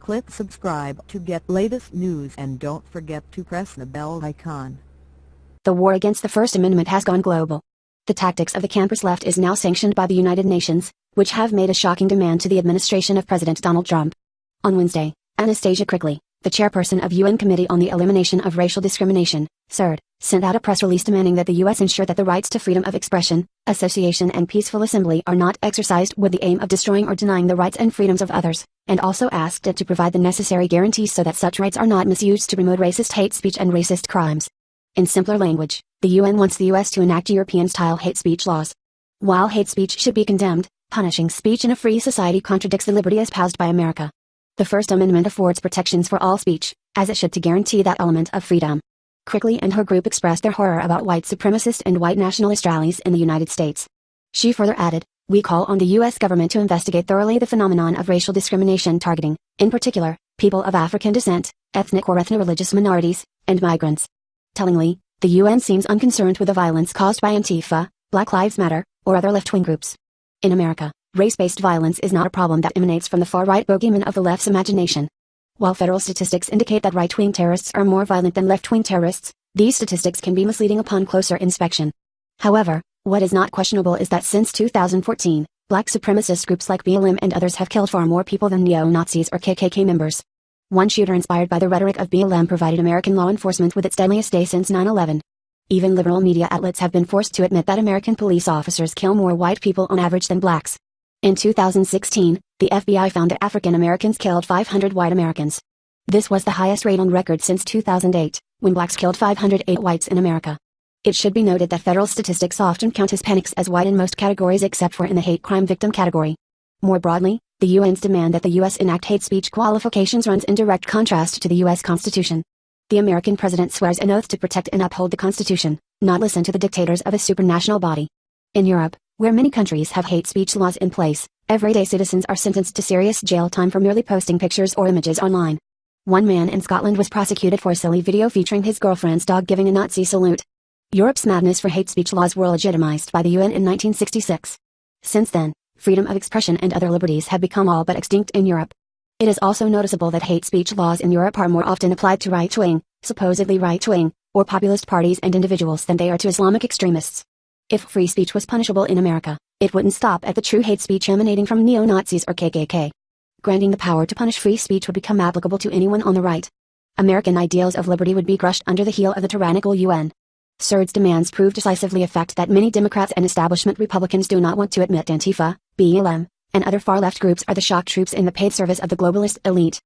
Click subscribe to get latest news and don't forget to press the bell icon. The war against the First Amendment has gone global. The tactics of the campus left is now sanctioned by the United Nations, which have made a shocking demand to the administration of President Donald Trump. On Wednesday, Anastasia Crickley, the chairperson of UN Committee on the Elimination of Racial Discrimination, CERD, sent out a press release demanding that the U.S. ensure that the rights to freedom of expression, association and peaceful assembly are not exercised with the aim of destroying or denying the rights and freedoms of others, and also asked it to provide the necessary guarantees so that such rights are not misused to promote racist hate speech and racist crimes. In simpler language, the UN wants the U.S. to enact European-style hate speech laws. While hate speech should be condemned, punishing speech in a free society contradicts the liberty espoused by America. The First Amendment affords protections for all speech, as it should to guarantee that element of freedom. Crickley and her group expressed their horror about white supremacist and white nationalist rallies in the United States. She further added, "We call on the U.S. government to investigate thoroughly the phenomenon of racial discrimination targeting, in particular, people of African descent, ethnic or ethno-religious minorities, and migrants." Tellingly, the UN seems unconcerned with the violence caused by Antifa, Black Lives Matter, or other left-wing groups. In America, race-based violence is not a problem that emanates from the far-right bogeyman of the left's imagination. While federal statistics indicate that right-wing terrorists are more violent than left-wing terrorists, these statistics can be misleading upon closer inspection. However, what is not questionable is that since 2014, black supremacist groups like BLM and others have killed far more people than neo-Nazis or KKK members. One shooter inspired by the rhetoric of BLM provided American law enforcement with its deadliest day since 9/11. Even liberal media outlets have been forced to admit that American police officers kill more white people on average than blacks. In 2016, the FBI found that African Americans killed 500 white Americans. This was the highest rate on record since 2008, when blacks killed 508 whites in America. It should be noted that federal statistics often count Hispanics as white in most categories except for in the hate crime victim category. More broadly, the UN's demand that the U.S. enact hate speech qualifications runs in direct contrast to the U.S. Constitution. The American president swears an oath to protect and uphold the Constitution, not listen to the dictators of a supranational body. In Europe, where many countries have hate speech laws in place, everyday citizens are sentenced to serious jail time for merely posting pictures or images online. One man in Scotland was prosecuted for a silly video featuring his girlfriend's dog giving a Nazi salute. Europe's madness for hate speech laws were legitimized by the UN in 1966. Since then, freedom of expression and other liberties have become all but extinct in Europe. It is also noticeable that hate speech laws in Europe are more often applied to right-wing, supposedly right-wing, or populist parties and individuals than they are to Islamic extremists. If free speech was punishable in America, it wouldn't stop at the true hate speech emanating from neo-Nazis or KKK. Granting the power to punish free speech would become applicable to anyone on the right. American ideals of liberty would be crushed under the heel of the tyrannical UN. CERD's demands prove decisively a fact that many Democrats and establishment Republicans do not want to admit. Antifa, BLM, and other far-left groups are the shock troops in the paid service of the globalist elite.